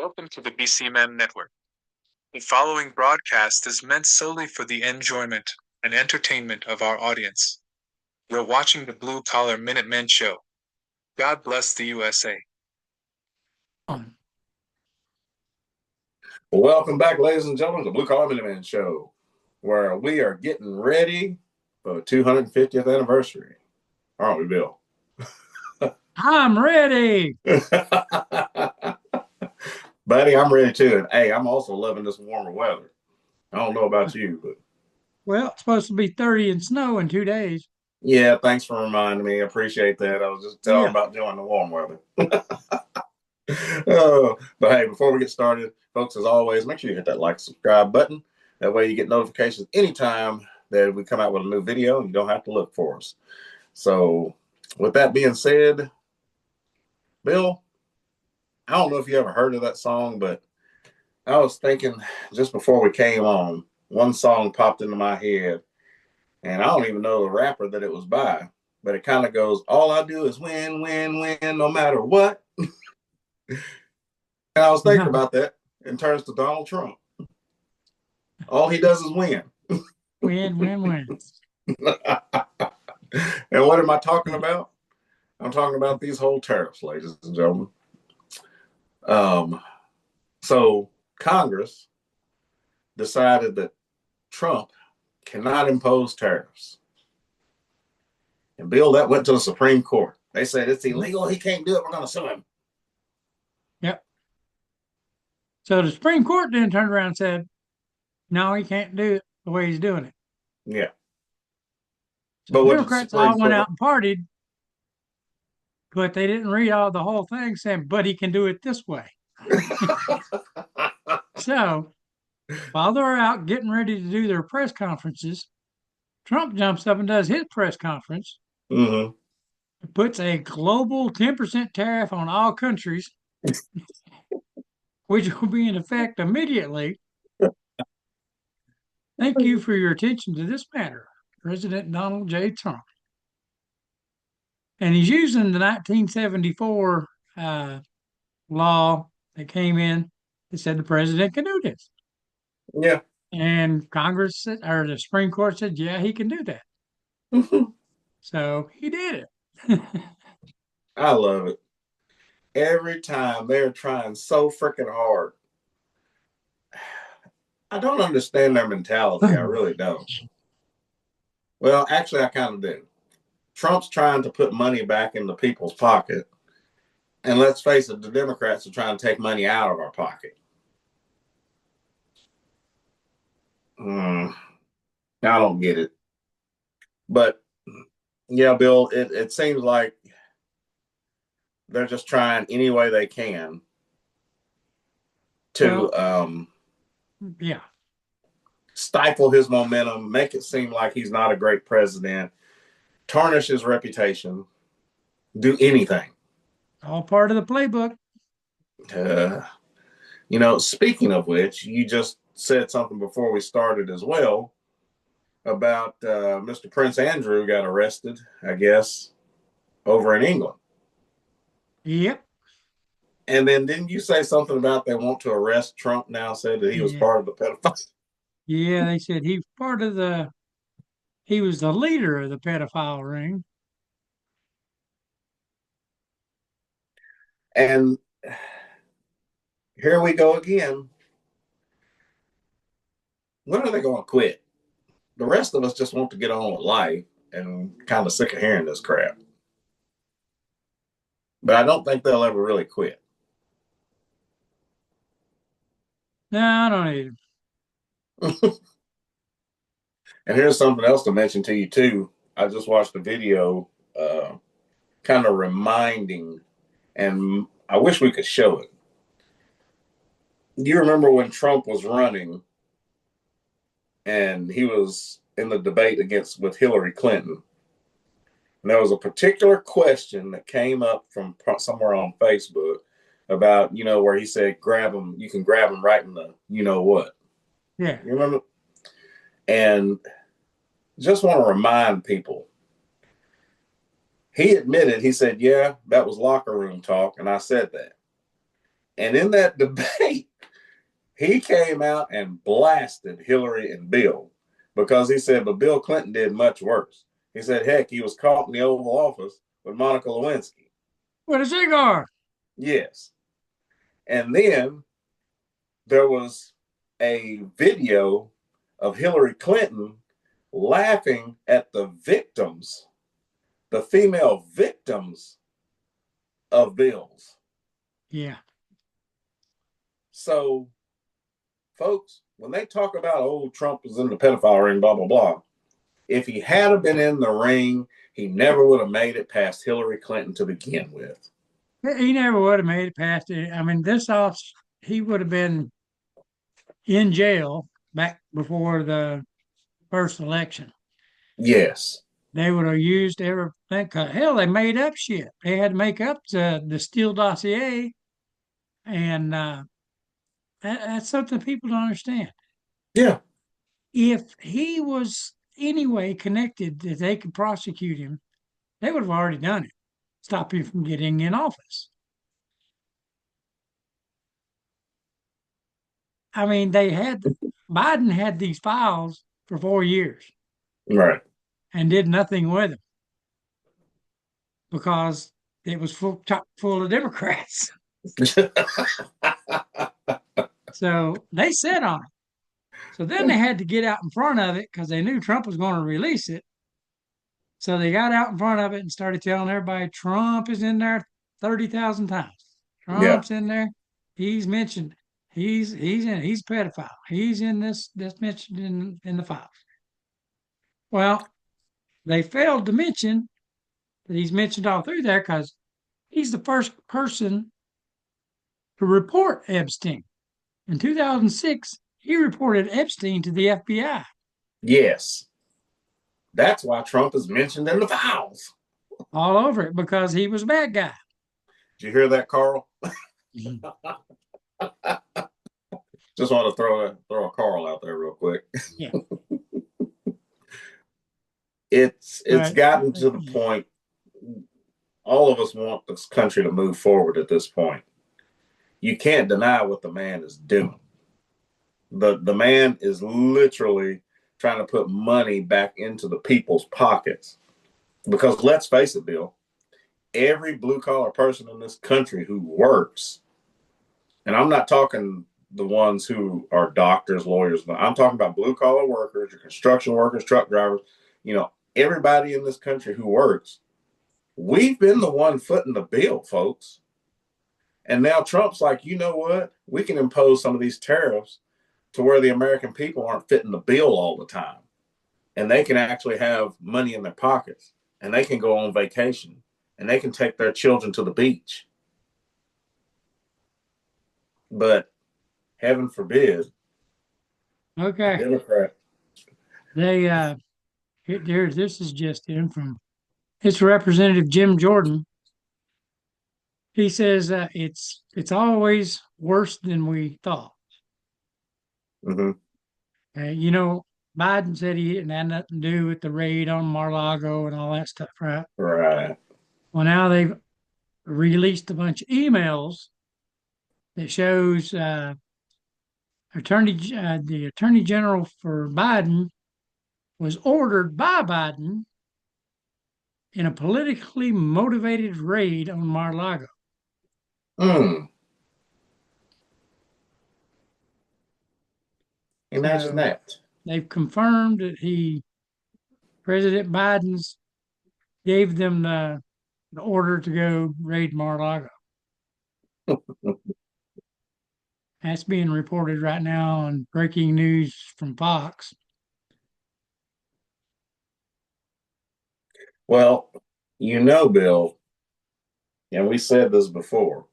Welcome to the BCMN Network. The following broadcast is meant solely for the enjoyment and entertainment of our audience. You're watching the Blue Collar Minutemen Show. God bless the USA. Welcome back, ladies and gentlemen, to the Blue Collar Minutemen Show, where we are getting ready for the 250th anniversary. Aren't we, Bill? I'm ready. Buddy, I'm ready too. And hey, I'm also loving this warmer weather. I don't know about you, but Well, it's supposed to be 30 and snow in 2 days. yeah, thanks for reminding me. I appreciate that. I was just telling about enjoying the warm weather. But hey, before we get started, folks, as always, make sure you hit that like, subscribe button. That way you get notifications anytime that we come out with a new video and you don't have to look for us. So with that being said, Bill, I don't know if you ever heard of that song, but I was thinking just before we came on, one song popped into my head, and I don't even know the rapper that it was by, but it kind of goes, all I do is win, win, win, no matter what. And I was thinking about that in terms to Donald Trump. All he does is win. Win, win, win. And what am I talking about? I'm talking about these whole tariffs, ladies and gentlemen. So Congress decided that Trump cannot impose tariffs. And Bill, that went to the Supreme Court. They said it's illegal. He can't do it. We're going to sue him. Yep. So the Supreme Court then turned around and said, no, he can't do it the way he's doing it. Yeah. So the Democrats all went out and partied, but they didn't read all the whole thing saying, but he can do it this way. So while they're out getting ready to do their press conferences, Trump jumps up and does his press conference, puts a global 10% tariff on all countries, which will be in effect immediately. Thank you for your attention to this matter, President Donald J. Trump. And he's using the 1974 law that came in that said the president can do this. Yeah. And Congress said, or the Supreme Court said, yeah, he can do that. So he did it. I love it. Every time they're trying so freaking hard. I don't understand their mentality. I really don't. Well, actually, I kind of do. Trump's trying to put money back in the people's pocket. And let's face it, the Democrats are trying to take money out of our pocket. I don't get it. But, yeah, Bill, it seems like they're just trying any way they can to stifle his momentum, make it seem like he's not a great president, tarnish his reputation, do anything. All part of the playbook. Speaking of which, you just said something before we started as well about Mr. Prince Andrew got arrested, I guess, over in England. Yep. And then didn't you say something about they want to arrest Trump now, said that he was part of the pedophile? Yeah, they said he was the leader of the pedophile ring. And here we go again. When are they going to quit? The rest of us just want to get on with life and kind of sick of hearing this crap. But I don't think they'll ever really quit. No, I don't either. And here's something else to mention to you, too. I just watched a video kind of reminding, and I wish we could show it. Do you remember when Trump was running and he was in the debate with Hillary Clinton? And there was a particular question that came up from somewhere on Facebook about, where he said, grab him, you can grab him right in the, what. Yeah. You remember? And just want to remind people, he admitted, he said, yeah, that was locker room talk. And I said that. And in that debate, he came out and blasted Hillary and Bill because he said, but Bill Clinton did much worse. He said, heck, he was caught in the Oval Office with Monica Lewinsky. With a cigar. Yes. And then there was a video of Hillary Clinton laughing at the victims, the female victims of Bill's. Yeah. So, folks, when they talk about, oh, Trump is in the pedophile ring, blah, blah, blah, if he had been in the ring, he never would have made it past Hillary Clinton to begin with. He never would have made it past it. I mean, he would have been in jail back before the first election. Yes. They would have used everything. Hell, they made up shit. They had to make up the Steele dossier. And that's something people don't understand. Yeah. If he was anyway connected that they could prosecute him, they would have already done it. Stop him from getting in office. I mean, Biden had these files for 4 years. Right. And did nothing with them because it was chock full of Democrats. So they sat on it. So then they had to get out in front of it because they knew Trump was going to release it. So they got out in front of it and started telling everybody Trump is in there 30,000 times. Trump's in there. He's mentioned. He's a pedophile. He's in this mentioned in the files. Well, they failed to mention that he's mentioned all through there because he's the first person to report Epstein. In 2006, he reported Epstein to the FBI. Yes. That's why Trump is mentioned in the files. All over it because he was a bad guy. Did you hear that, Carl? Just want to throw a Carl out there real quick. Yeah. It's gotten to the point. All of us want this country to move forward at this point. You can't deny what the man is doing. The man is literally trying to put money back into the people's pockets. Because let's face it, Bill, every blue collar person in this country who works, and I'm not talking the ones who are doctors, lawyers, but I'm talking about blue collar workers, your construction workers, truck drivers, everybody in this country who works. We've been the one footing the bill, folks. And now Trump's like, you know what? We can impose some of these tariffs to where the American people aren't fitting the bill all the time. And they can actually have money in their pockets. And they can go on vacation. And they can take their children to the beach. But heaven forbid. Okay. Democrat. This is just in from it's Representative Jim Jordan. He says it's always worse than we thought. Mm-hmm. Biden said he didn't have nothing to do with the raid on Mar-a-Lago and all that stuff, right? Right. Well, now they've released a bunch of emails that shows the Attorney General for Biden was ordered by Biden in a politically motivated raid on Mar-a-Lago. Imagine that. They've confirmed that President Biden's gave them the order to go raid Mar-a-Lago. That's being reported right now on breaking news from Fox. Well, Bill, and we said this before,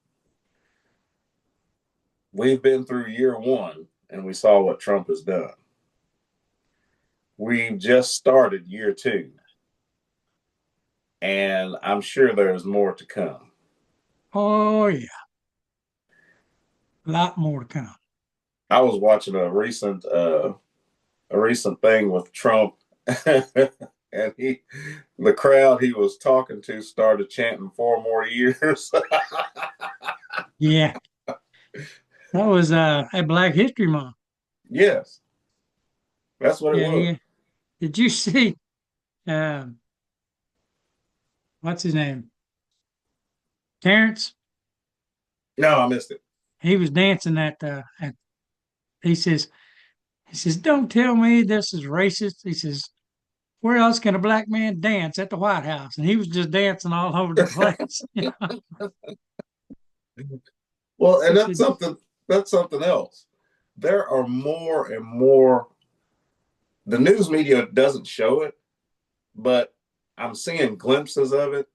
we've been through year one and we saw what Trump has done. We've just started year two. And I'm sure there's more to come. Oh, yeah. A lot more to come. I was watching a recent thing with Trump, and the crowd he was talking to started chanting 4 more years. Yeah. That was a Black History Month. Yes, that's what it Yeah, was. yeah. Did you see um what's his name? Terrence? No, I missed it. He was dancing at he says don't tell me this is racist. He says, where else can a black man dance at the White House? And he was just dancing all over the place. Well, and He said, that's something else. There are more and more. The news media doesn't show it, but I'm seeing glimpses of it.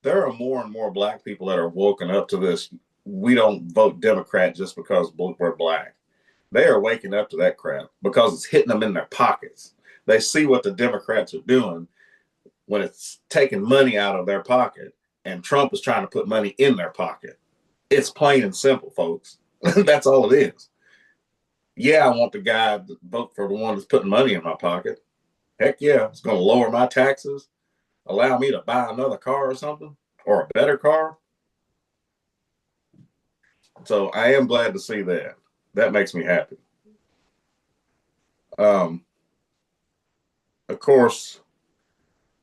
There are more and more black people that are woken up to this. We don't vote Democrat just because we're black. They are waking up to that crap because it's hitting them in their pockets. They see what the Democrats are doing when it's taking money out of their pocket, and Trump is trying to put money in their pocket. It's plain and simple, folks. That's all it is. Yeah, I want the guy to vote for the one that's putting money in my pocket. Heck yeah, it's going to lower my taxes, allow me to buy another car or something, or a better car. So I am glad to see that. That makes me happy. Um, of course,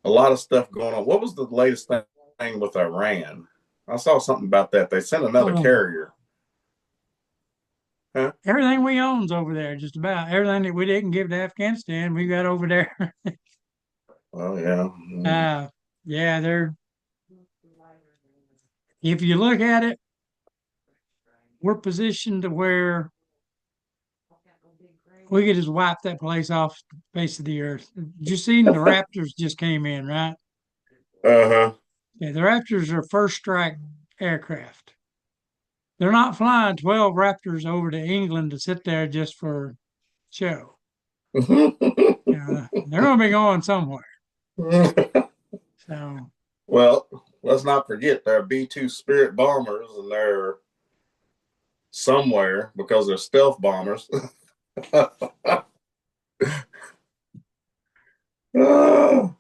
a lot of stuff going on. What was the latest thing with Iran? I saw something about that. They sent another oh, carrier. Huh? everything we own's over there, just about everything that we didn't give to Afghanistan, we got over there. Well, yeah. uh, yeah, they're, if you look at it, we're positioned to where we could just wipe that place off the face of the earth. You seen the Raptors just came in, right? Uh huh. Yeah, the Raptors are first strike aircraft. They're not flying 12 Raptors over to England to sit there just for show. You know, they're going to be going somewhere. So, Well, let's not forget there are B 2 Spirit bombers, and they're somewhere because they're stealth bombers. Oh,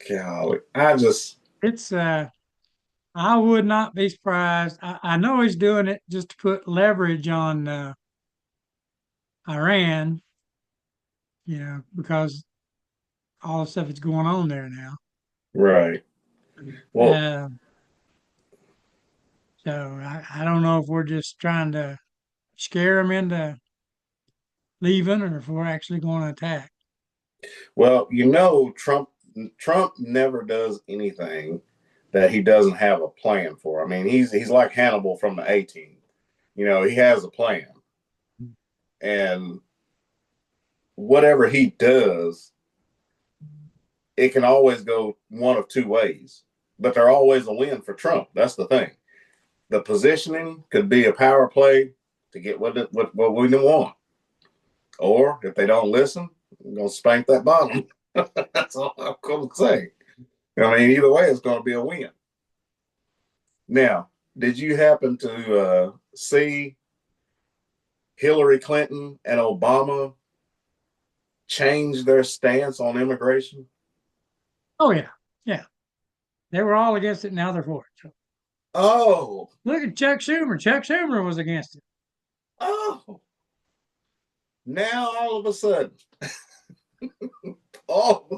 golly. it's, I would not be surprised. I know he's doing it just to put leverage on Iran, because all the stuff that's going on there now. Right. Well, Uh, so I don't know if we're just trying to scare them into leaving or if we're actually going to attack. Trump never does anything that he doesn't have a plan for. I mean, he's like Hannibal from the 18. He has a plan, and whatever he does, it can always go one of two ways. But they're always a win for Trump. That's the thing. The positioning could be a power play to get what we want, or if they don't listen, we're gonna spank that bottom. That's all I'm gonna say. I mean, either way, it's gonna be a win. Now, did you happen to see Hillary Clinton and Obama change their stance on immigration? Oh, yeah. Yeah. They were all against it. Now they're for it. So Oh, look at Chuck Schumer. Chuck Schumer was against it. oh, now all of a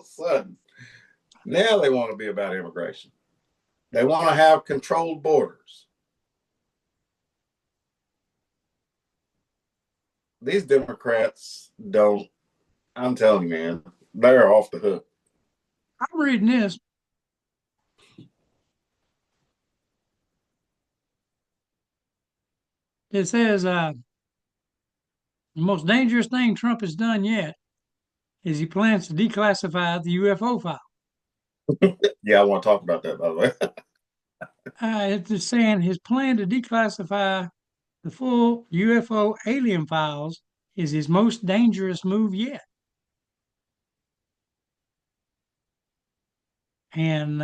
sudden, now they want to be about immigration. They want to have controlled borders. These Democrats don't, I'm telling you, man, they're off the hook. I'm reading this. It says the most dangerous thing Trump has done yet is he plans to declassify the UFO file. Yeah, I want to talk about that, by the way. It's just saying his plan to declassify the full UFO alien files is his most dangerous move yet. And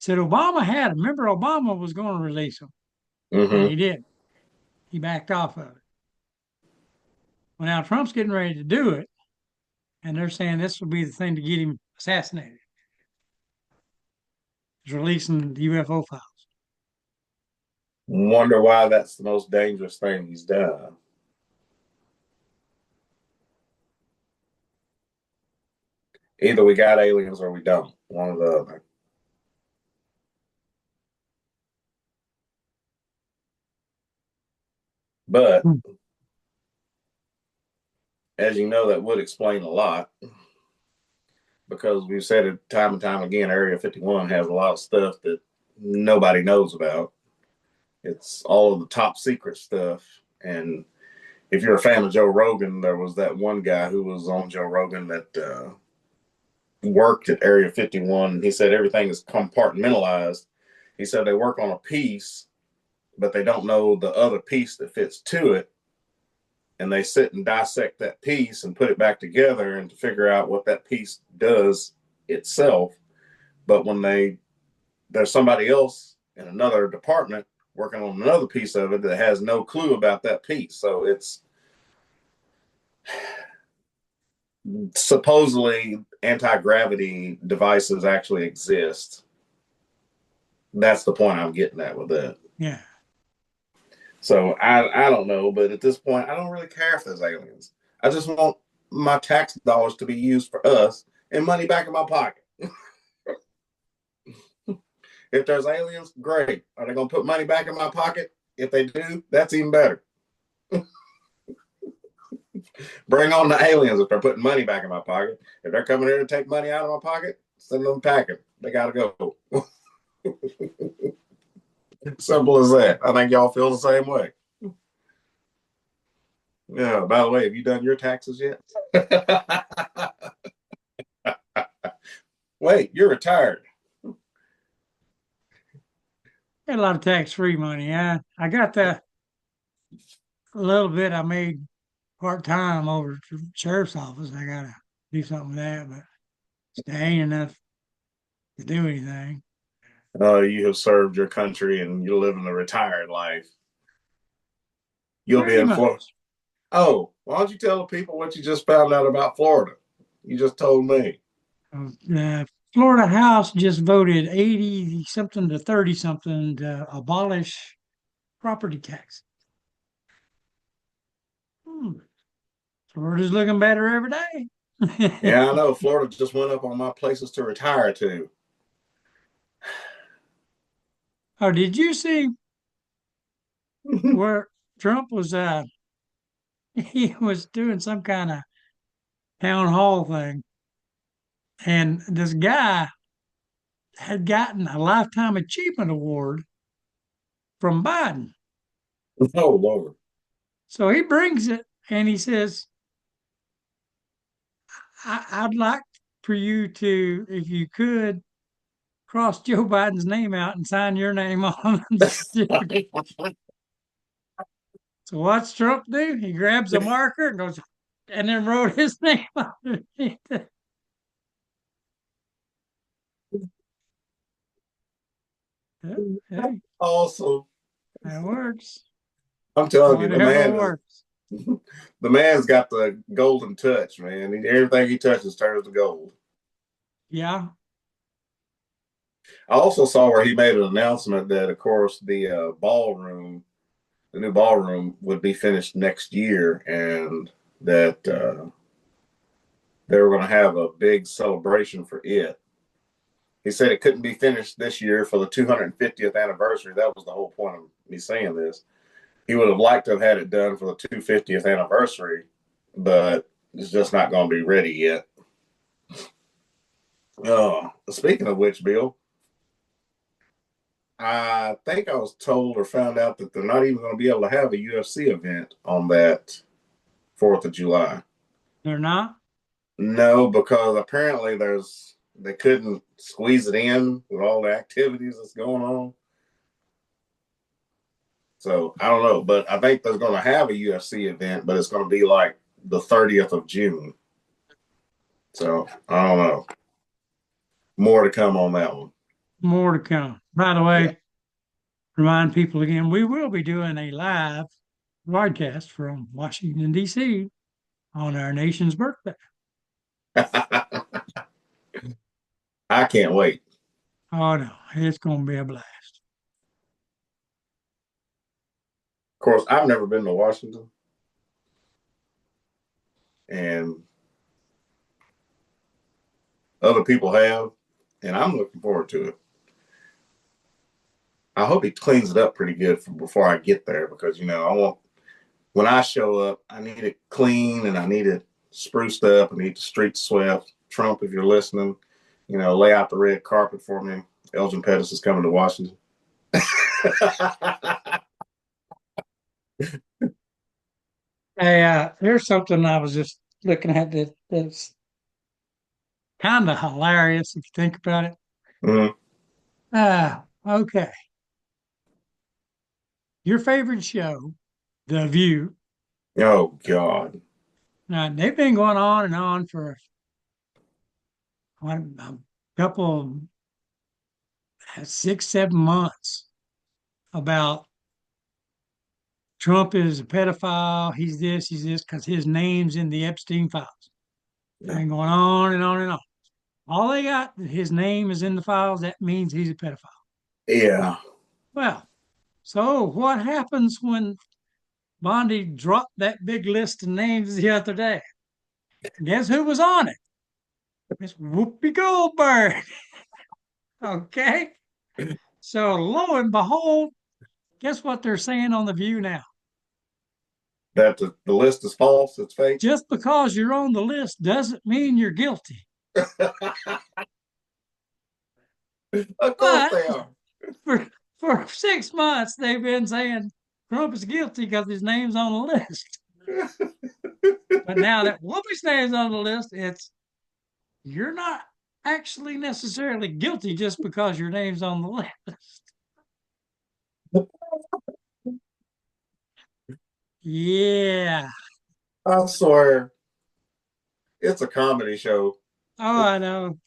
said Obama had them. Remember, Obama was going to release them, and Mm-hmm. he did. He backed off of it. Well, now Trump's getting ready to do it, and they're saying this will be the thing to get him assassinated. is releasing the UFO files. Wonder why that's the most dangerous thing he's done. Either we got aliens or we don't. One or the other. But as you know, that would explain a lot, because we've said it time and time again, Area 51 has a lot of stuff that nobody knows about. It's all of the top secret stuff. And if you're a fan of Joe Rogan, there was that one guy who was on Joe Rogan that worked at Area 51. And he said everything is compartmentalized. He said they work on a piece, but they don't know the other piece that fits to it. And they sit and dissect that piece and put it back together and to figure out what that piece does itself. But when there's somebody else in another department working on another piece of it that has no clue about that piece. So it's supposedly anti-gravity devices actually exist. That's the point I'm getting at with that. Yeah. So I don't know, but at this point, I don't really care if there's aliens. I just want my tax dollars to be used for us and money back in my pocket. If there's aliens, great. Are they going to put money back in my pocket? If they do, that's even better. Bring on the aliens if they're putting money back in my pocket. If they're coming here to take money out of my pocket, send them packing. They got to go. Simple as that. I think y'all feel the same way. Yeah, by the way, have you done your taxes yet? Wait, you're retired. Got a lot of tax-free money. I got the little bit I made part-time over to the sheriff's office. I gotta do something with that, but it ain't enough to do anything. You have served your country and you're living a retired life. You'll Pretty be in much. Florida. Oh, why don't you tell the people what you just found out about Florida? You just told me. The Florida House just voted 80 something to 30 something to abolish property tax. Florida's looking better every day. Yeah, I know. Florida just went up on my places to retire to. Oh, did you see where Trump was he was doing some kind of town hall thing, and this guy had gotten a lifetime achievement award from Biden. Oh, Lord. So he brings it and he says, I'd like for you to, if you could, cross Joe Biden's name out and sign your name on the certificate. So what's Trump do? He grabs a marker and goes, and then wrote his name underneath it. Hey, Awesome. that works. I'm telling you, Whatever works. the man's got the golden touch, man. Everything he touches turns to gold. Yeah. I also saw where he made an announcement that, of course, the new ballroom would be finished next year, and that they were going to have a big celebration for it. He said it couldn't be finished this year for the 250th anniversary. That was the whole point of me saying this. He would have liked to have had it done for the 250th anniversary, but it's just not going to be ready yet. Speaking of which, Bill, I think I was told or found out that they're not even going to be able to have a UFC event on that 4th of July. They're not? No, because apparently they couldn't squeeze it in with all the activities that's going on. So I don't know, but I think they're going to have a UFC event, but it's going to be like the 30th of June. So I don't know. More to come on that one. More to come. By the way, remind people again, we will be doing a live broadcast from Washington, D.C. on our nation's birthday. I can't wait. Oh no, it's gonna be a blast. Of course, I've never been to Washington, and other people have, and I'm looking forward to it. I hope he cleans it up pretty good before I get there because I want when I show up, I need it clean and I need it spruced up. I need the streets swept. Trump, if you're listening, lay out the red carpet for me. Elgin Pettis is coming to Washington. Hey, here's something I was just looking at that's kind of hilarious if you think about it. Mm-hmm. Okay. Your favorite show, The View. Oh God. They've been going on and on for a couple, 6, 7 months about Trump is a pedophile. He's this, because his name's in the Epstein files. Yeah. And going on and on and on. All they got, his name is in the files. That means he's a pedophile. Yeah. Well, so what happens when Bondi dropped that big list of names the other day? Guess who was on it? It's Whoopi Goldberg. Okay. So lo and behold, guess what they're saying on The View now? That the list is false. It's fake. Just because you're on the list doesn't mean you're guilty. Of course But they are. for 6 months, they've been saying Trump is guilty because his name's on the list. But now that Whoopi's name's on the list, you're not actually necessarily guilty just because your name's on the list. Yeah. I swear, it's a comedy show. Oh, I know.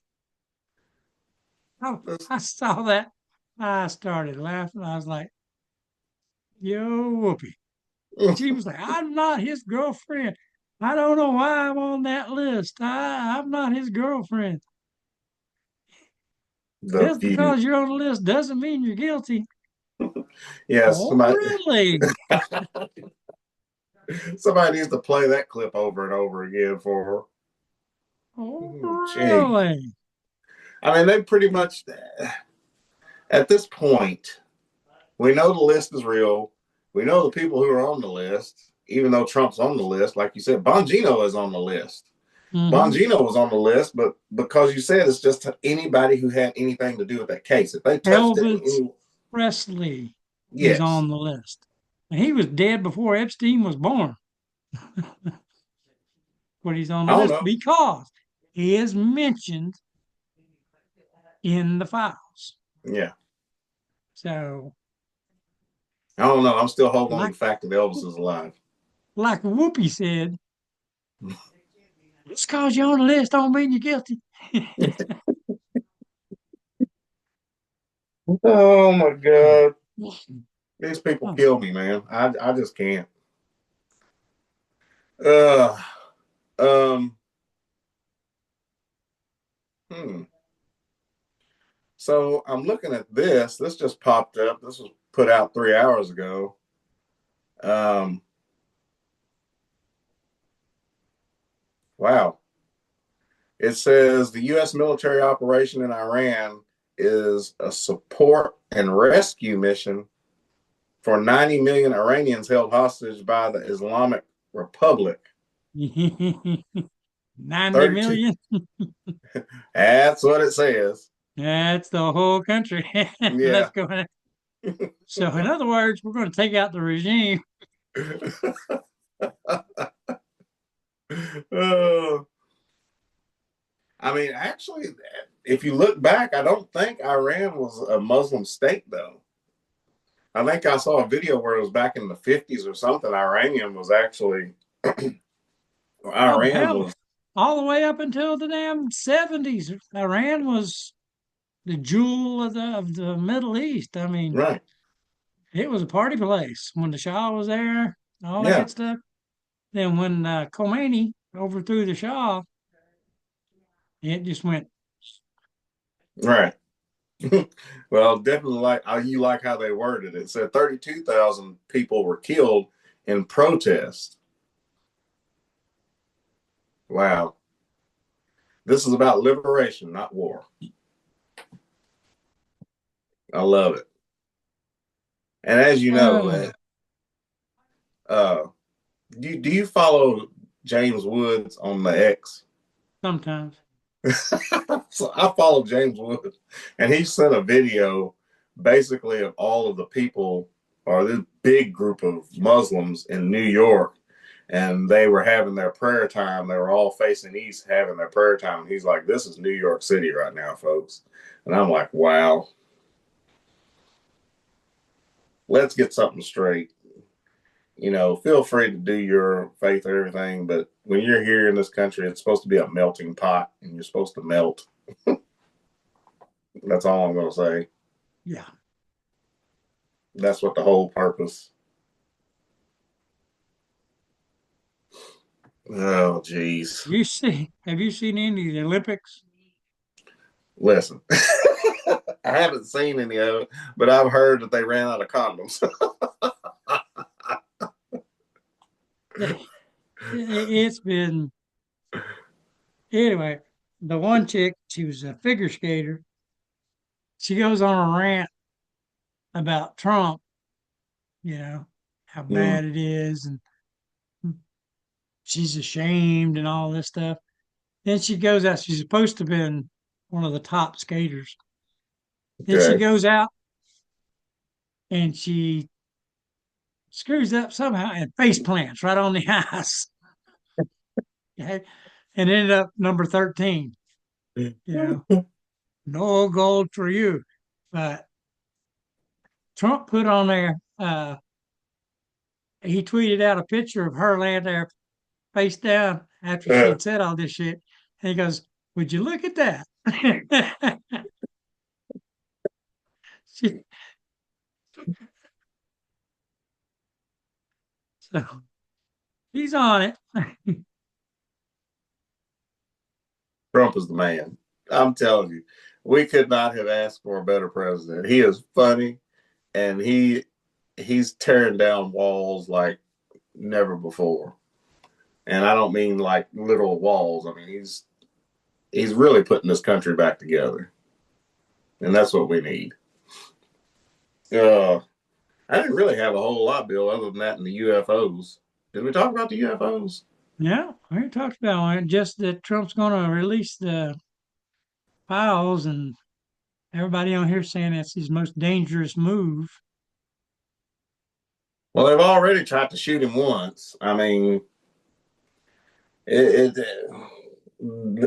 Oh, I saw that. I started laughing. I was like, yo, Whoopi. She was like, I'm not his girlfriend. I don't know why I'm on that list. I'm not his girlfriend. The Just View. because you're on the list doesn't mean you're guilty. Yes, Oh, really? somebody needs to play that clip over and over again for her. Oh, Gee. really? I mean, they pretty much, at this point, we know the list is real. We know the people who are on the list, even though Trump's on the list. Like you said, Bongino is on the list. Mm-hmm. Bongino was on the list, but because you said it's just anybody who had anything to do with that case. If they touched Elvis Presley yes. is on the list. And he was dead before Epstein was born. But he's on the list because he is mentioned in the files. Yeah. So I don't know. I'm still holding on to the fact that Elvis is alive. Like Whoopi said, just because you're on the list don't mean you're guilty. Oh my God. These people kill me, man. I just can't. So I'm looking at this. This just popped up. This was put out 3 hours ago. Wow. It says the U.S. military operation in Iran is a support and rescue mission for 90 million Iranians held hostage by the Islamic Republic. 90 million? That's what it says. That's the whole country. Let's go ahead. So, in other words, we're going to take out the regime. I mean, actually, if you look back, I don't think Iran was a Muslim state, though. I think I saw a video where it was back in the 50s or something. Iranian was actually Iran was all the way up until the damn 70s. Iran was the jewel of the Middle East. I mean, right. It was a party place when the Shah was there, all that good stuff. Then when Khomeini overthrew the Shah, it just went right. Well, definitely like you like how they worded it. It said 32,000 people were killed in protest. Wow. This is about liberation, not war. I love it. And as you know, Uh, uh, do you follow James Woods on the X? sometimes. So I follow James Woods, and he sent a video basically of all of the people or this big group of Muslims in New York, and they were having their prayer time. They were all facing east having their prayer time. And he's like, "This is New York City right now, folks." And I'm like, "Wow, let's get something straight." Feel free to do your faith or everything, but when you're here in this country, it's supposed to be a melting pot, and you're supposed to melt. That's all I'm going to say. Yeah. That's what the whole purpose. Oh, geez. Have you seen any of the Olympics? Listen, I haven't seen any of it, but I've heard that they ran out of condoms. It's been, anyway, the one chick, she was a figure skater. She goes on a rant about Trump, how Mm, bad it is, and she's ashamed and all this stuff. Then she goes out, she's supposed to have been one of the top skaters. Then she okay. goes out and she screws up somehow and face plants right on the ice. Okay? And ended up number 13. You know, no gold for you. But Trump put on there, he tweeted out a picture of her laying there face down after she Uh, had said all this shit. And he goes, "Would you look at that?" She, so he's on it. Trump is the man. I'm telling you, we could not have asked for a better president. He is funny, and he's tearing down walls like never before. And I don't mean like literal walls. I mean he's really putting this country back together, and that's what we need. Uh, I didn't really have a whole lot, Bill, other than that and the UFOs. Did we talk about the UFOs? Yeah, we talked about it. Just that Trump's going to release the files, and everybody on here saying that's his most dangerous move. Well, they've already tried to shoot him once. I mean, it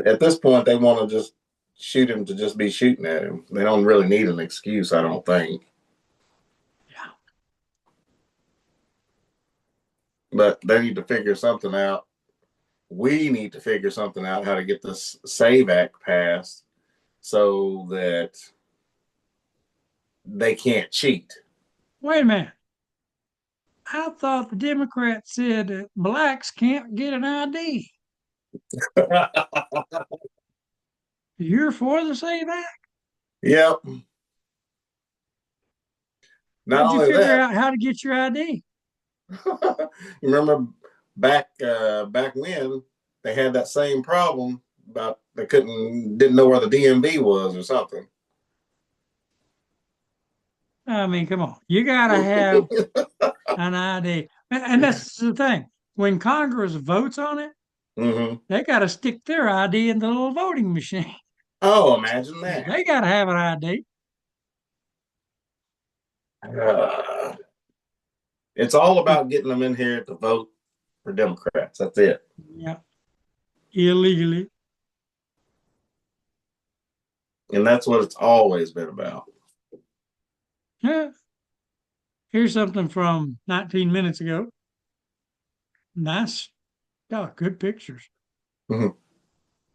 at this point they want to just shoot him to just be shooting at him. They don't really need an excuse, I don't think. Yeah. But they need to figure something out. We need to figure something out how to get this SAVE Act passed so that they can't cheat. Wait a minute. I thought the Democrats said that blacks can't get an ID. You're for the SAVE Act? Yep. Not How'd you only figure that, out how to get your ID? you remember back when they had that same problem about they didn't know where the DMV was or something. I mean, come on. You got to have an ID. And that's the thing. When Congress votes on it, Mm-hmm. they got to stick their ID in the little voting machine. Oh, imagine that. They got to have an ID. Uh, it's all about getting them in here to vote for Democrats. That's it. Yeah. Illegally. And that's what it's always been about. Yeah. Here's something from 19 minutes ago. Nice. Oh, good pictures. Mm-hmm.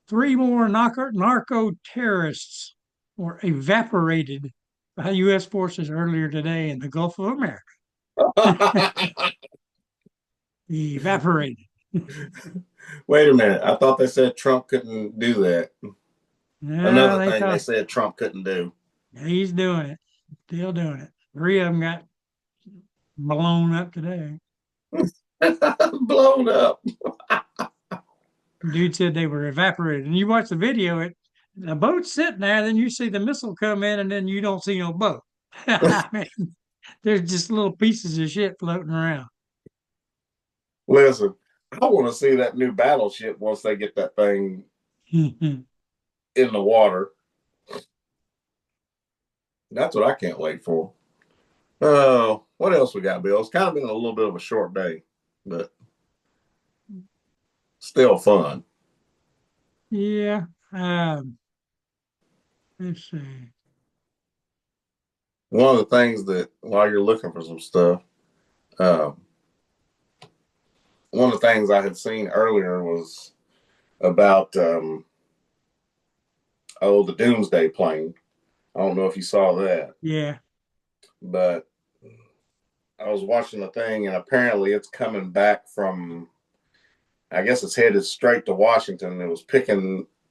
3 more narco terrorists were evaporated by U.S. forces earlier today in the Gulf of America. Evaporated. Wait a minute. I thought they said Trump couldn't do that. Yeah, Another they thing they thought said Trump couldn't do. He's doing it. Still doing it. 3 of them got blown up today. Blown up. Dude said they were evaporated. And you watch the video, the boat's sitting there, then you see the missile come in, and then you don't see no boat. I mean, there's just little pieces of shit floating around. Listen, I want to see that new battleship once they get that thing in the water. That's what I can't wait for. What else we got, Bill? It's kind of been a little bit of a short day, but still fun. Yeah. Let's see. One of the things that while you're looking for some stuff, one of the things I had seen earlier was about the Doomsday plane. I don't know if you saw that. Yeah. But I was watching the thing, and apparently it's coming back from, I guess it's headed straight to Washington. It was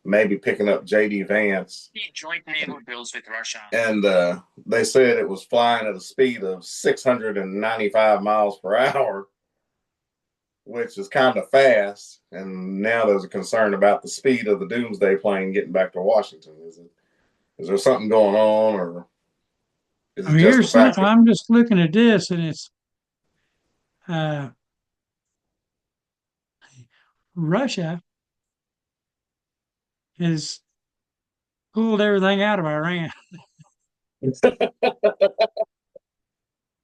maybe picking up J.D. Vance. Joint naval bills with Russia. And they said it was flying at a speed of 695 miles per hour, which is kind of fast. And now there's a concern about the speed of the Doomsday plane getting back to Washington. Is there something going on, or is it just the fact I'm just looking at this, and it's Russia has pulled everything out of Iran. It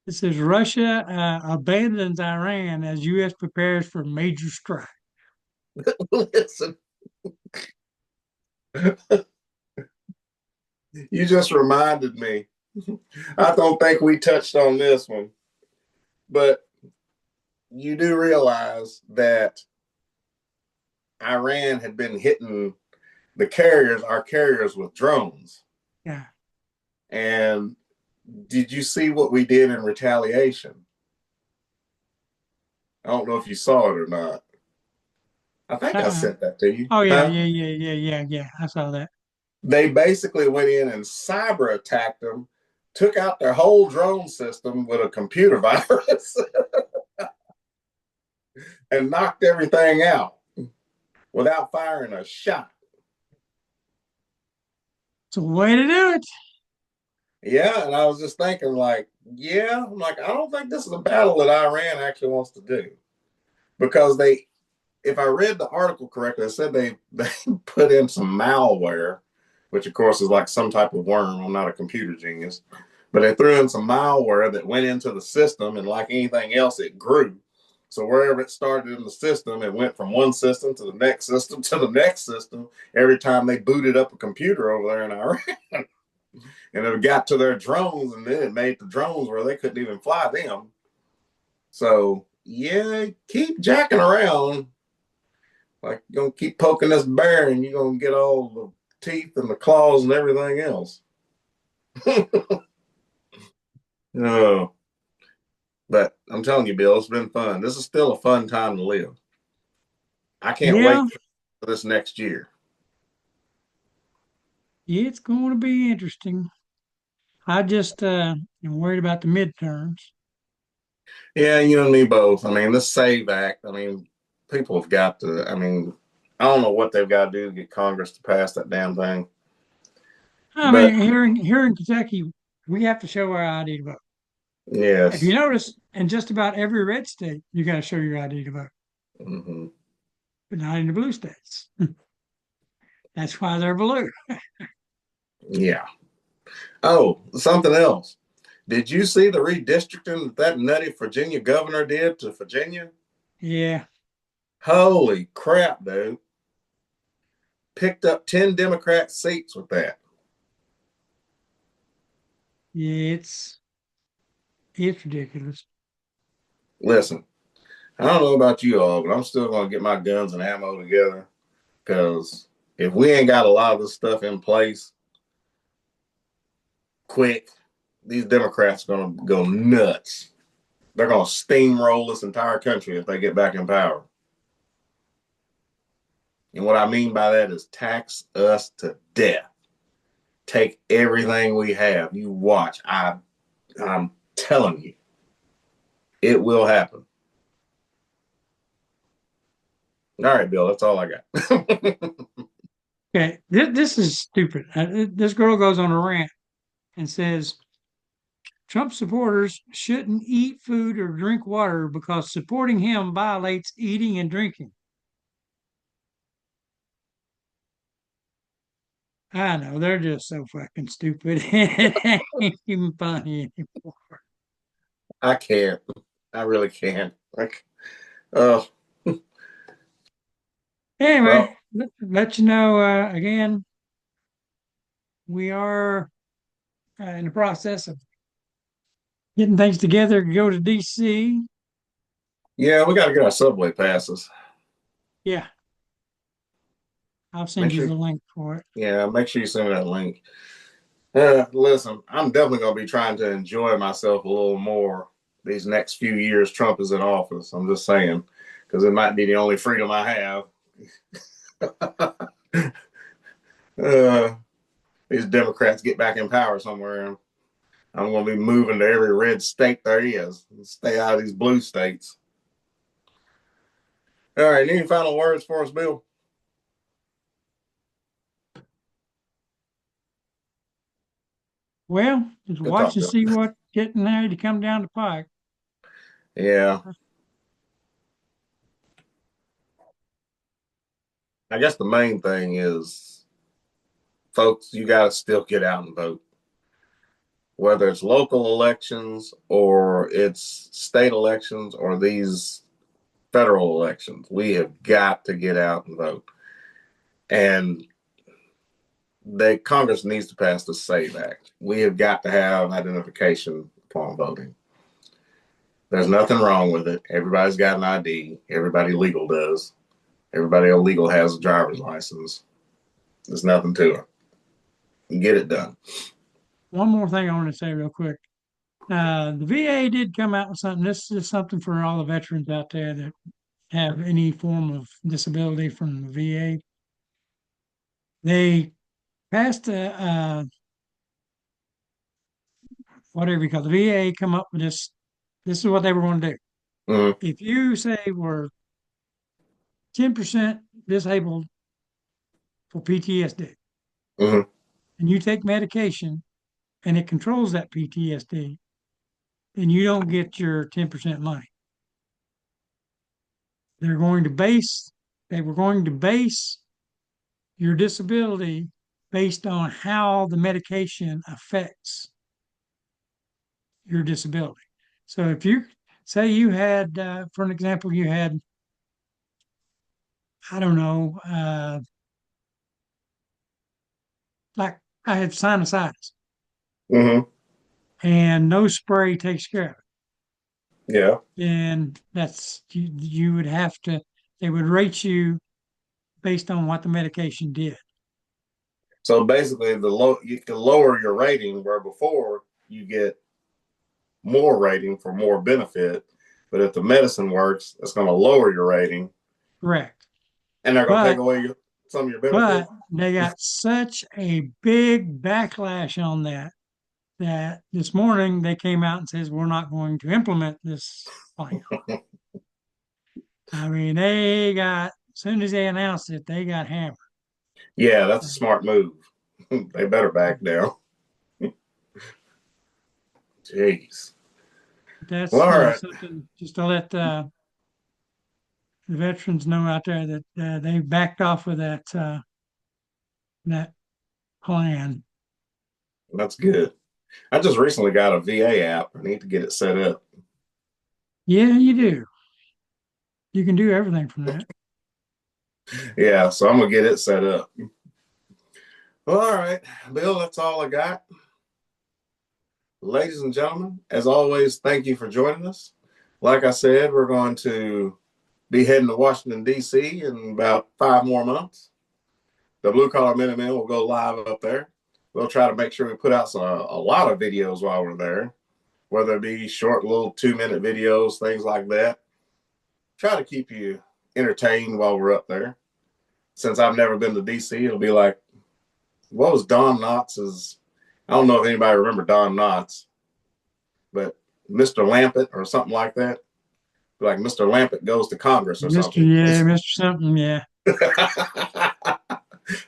says Russia abandons Iran as U.S. prepares for major strike. Listen, you just reminded me. I don't think we touched on this one, but you do realize that Iran had been hitting our carriers with drones. Yeah. And did you see what we did in retaliation? I don't know if you saw it or not. I think I sent that to you. Oh, yeah, yeah. I saw that. They basically went in and cyber attacked them, took out their whole drone system with a computer virus, and knocked everything out without firing a shot. It's a way to do it. Yeah, and I was just thinking, I don't think this is a battle that Iran actually wants to do. Because if I read the article correctly, it said they put in some malware, which of course is like some type of worm. I'm not a computer genius. But they threw in some malware that went into the system, and like anything else, it grew. So wherever it started in the system, it went from one system to the next system to the next system every time they booted up a computer over there in Iran. And it got to their drones, and then it made the drones where they couldn't even fly them. So, yeah, keep jacking around. Like, you're going to keep poking this bear, and you're going to get all the teeth and the claws and everything else. No. But I'm telling you, Bill, it's been fun. This is still a fun time to live. I can't wait for this next year. It's going to be interesting. I just am worried about the midterms. Yeah, you and me both. I mean, this SAVE Act, people have got to, I don't know what they've got to do to get Congress to pass that damn thing. Here in Kentucky, we have to show our ID to vote. Yes. If you notice, in just about every red state, you got to show your ID to vote. Mm-hmm. But not in the blue states. That's why they're blue. Yeah. Oh, something else. Did you see the redistricting that nutty Virginia governor did to Virginia? Yeah. Holy crap, dude. Picked up 10 Democrat seats with that. Yeah, it's ridiculous. Listen, I don't know about you all, but I'm still going to get my guns and ammo together, because if we ain't got a lot of this stuff in place quick, these Democrats are going to go nuts. They're going to steamroll this entire country if they get back in power. And what I mean by that is tax us to death. take everything we have. You watch. I'm telling you, it will happen. All right, Bill, that's all I got. Okay, this is stupid. This girl goes on a rant and says Trump supporters shouldn't eat food or drink water because supporting him violates eating and drinking. I know, they're just so fucking stupid. It ain't even funny anymore. I can't. I really can't. Like, oh, well, Anyway, let you know again, we are in the process of getting things together to go to DC. yeah, we got to get our subway passes. Yeah, I'll Make send you sure, the link for it. yeah, make sure you send me that link. Listen, I'm definitely going to be trying to enjoy myself a little more these next few years Trump is in office. I'm just saying, because it might be the only freedom I have. uh, these Democrats get back in power somewhere, and I'm going to be moving to every red state there is. Stay out of these blue states. All right, any final words for us, Bill? Well, just Good watch talk, and Bill. see what getting ready to come down the pike. Yeah. I guess the main thing is, folks, you got to still get out and vote. Whether it's local elections or it's state elections or these federal elections, we have got to get out and vote. And Congress needs to pass the SAVE Act. We have got to have identification upon voting. There's nothing wrong with it. Everybody's got an ID. Everybody legal does. Everybody illegal has a driver's license. There's nothing to it. You get it done. One more thing I want to say real quick. The VA did come out with something. This is something for all the veterans out there that have any form of disability from the VA. They passed whatever you call the VA come up with this. This is what they were going to do. Mm-hmm. If you say we're 10% disabled for PTSD Mm-hmm. and you take medication and it controls that PTSD, then you don't get your 10% money. They're going to base, they were going to base your disability based on how the medication affects your disability. So if you say you had, for an example, you had, I don't know, like I had sinusitis Mm-hmm. and no spray takes care of it. Yeah. And that's, you would have to, they would rate you based on what the medication did. So basically, you can lower your rating where before you get more rating for more benefit. But if the medicine works, it's going to lower your rating, Correct. and they're going to take But away some of your But benefits. they got such a big backlash on that this morning they came out and says we're not going to implement this plan. I mean, they got as soon as they announced it, they got hammered. Yeah, that's a smart move. They better back down. Jeez. That's Well, all right. something just to let the veterans know out there that they backed off of that plan. That's good. I just recently got a VA app. I need to get it set up. Yeah, you do. You can do everything from that. Yeah, so I'm going to get it set up. Well, all right, Bill, that's all I got. Ladies and gentlemen, as always, thank you for joining us. Like I said, we're going to be heading to Washington, D.C. in about 5 more months. The Blue Collar Minutemen will go live up there. We'll try to make sure we put out a lot of videos while we're there, whether it be short little 2-minute videos, things like that. Try to keep you entertained while we're up there. Since I've never been to D.C., it'll be like what was Don Knotts's? I don't know if anybody remember Don Knotts, but Mr. Lampett or something like that. Like Mr. Lampett goes to Congress or Mr. something. Yeah, Mr. Something, yeah.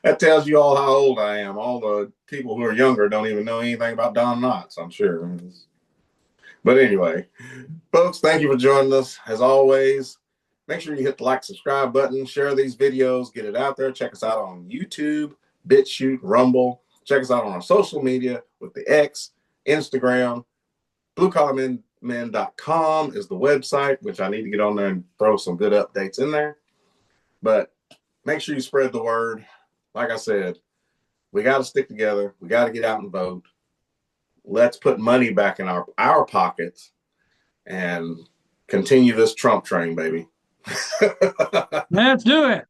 That tells you all how old I am. All the people who are younger don't even know anything about Don Knotts, I'm sure. But anyway, folks, thank you for joining us. As always, make sure you hit the like, subscribe button, share these videos, get it out there. Check us out on YouTube, BitChute, Rumble. Check us out on our social media with the X, Instagram. BlueCollarMen.com is the website, which I need to get on there and throw some good updates in there. But make sure you spread the word. Like I said, we got to stick together. We got to get out and vote. Let's put money back in our pockets and continue this Trump train, baby. Let's do it.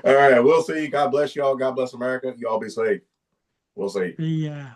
All right. We'll see. God bless y'all. God bless America. You all be safe. We'll see. Yeah.